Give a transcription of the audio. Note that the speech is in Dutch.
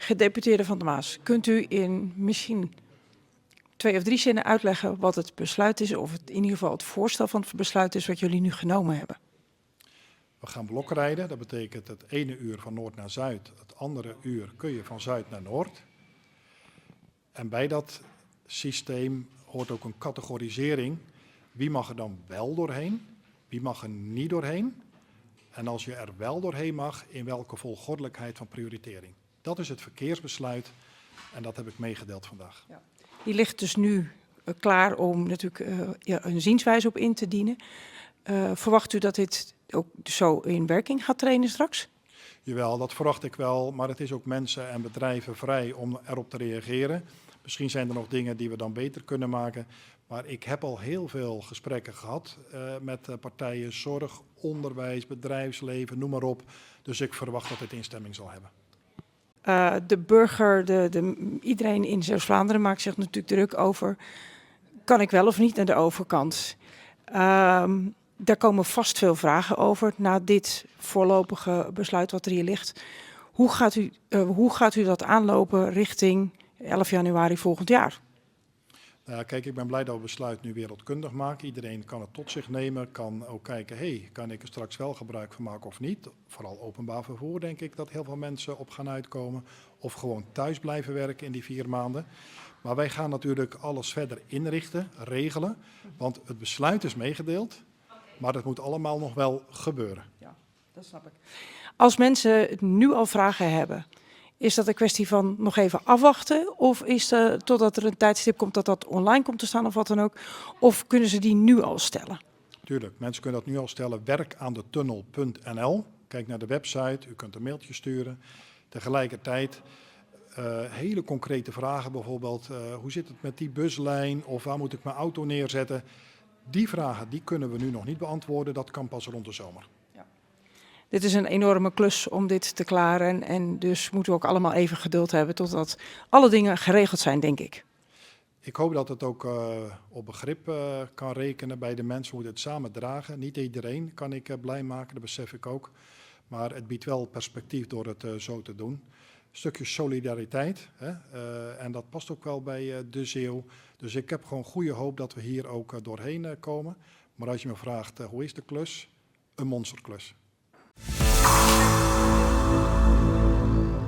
Gedeputeerde Van der Maas, kunt u in misschien 2 of 3 zinnen uitleggen wat het besluit is, of het in ieder geval het voorstel van het besluit is wat jullie nu genomen hebben? We gaan blokrijden, dat betekent het ene uur van noord naar zuid, het andere uur kun je van zuid naar noord. En bij dat systeem hoort ook een categorisering. Wie mag er dan wel doorheen, wie mag er niet doorheen? En als je er wel doorheen mag, in welke volgordelijkheid van prioritering? Dat is het verkeersbesluit en dat heb ik meegedeeld vandaag. Ja. Die ligt dus nu klaar om natuurlijk een zienswijze op in te dienen. Verwacht u dat dit ook zo in werking gaat treden straks? Jawel, dat verwacht ik wel, maar het is ook mensen en bedrijven vrij om erop te reageren. Misschien zijn er nog dingen die we dan beter kunnen maken. Maar ik heb al heel veel gesprekken gehad met partijen, zorg, onderwijs, bedrijfsleven, noem maar op. Dus ik verwacht dat het instemming zal hebben. De burger, iedereen in Zeeuws-Vlaanderen maakt zich natuurlijk druk over, kan ik wel of niet naar de overkant? Daar komen vast veel vragen over na dit voorlopige besluit wat er hier ligt. Hoe gaat u dat aanlopen richting 11 januari volgend jaar? Kijk, ik ben blij dat we het besluit nu wereldkundig maken. Iedereen kan het tot zich nemen, kan ook kijken, kan ik er straks wel gebruik van maken of niet? Vooral openbaar vervoer, denk ik, dat heel veel mensen op gaan uitkomen. Of gewoon thuis blijven werken in die 4 maanden. Maar wij gaan natuurlijk alles verder inrichten, regelen. Want het besluit is meegedeeld, maar het moet allemaal nog wel gebeuren. Ja, dat snap ik. Als mensen nu al vragen hebben, is dat een kwestie van nog even afwachten? Of is het totdat er een tijdstip komt dat dat online komt te staan of wat dan ook? Of kunnen ze die nu al stellen? Tuurlijk, mensen kunnen dat nu al stellen. Werkaandetunnel.nl. Kijk naar de website, u kunt een mailtje sturen. Tegelijkertijd hele concrete vragen, bijvoorbeeld hoe zit het met die buslijn of waar moet ik mijn auto neerzetten? Die vragen die kunnen we nu nog niet beantwoorden, dat kan pas rond de zomer. Dit is een enorme klus om dit te klaren en dus moeten we ook allemaal even geduld hebben totdat alle dingen geregeld zijn, denk ik. Ik hoop dat het ook op begrip kan rekenen bij de mensen. We moeten het samen dragen. Niet iedereen kan ik blij maken, dat besef ik ook. Maar het biedt wel perspectief door het zo te doen. Een stukje solidariteit en dat past ook wel bij de Zeeuw. Dus ik heb gewoon goede hoop dat we hier ook doorheen komen. Maar als je me vraagt hoe is de klus? Een monsterklus.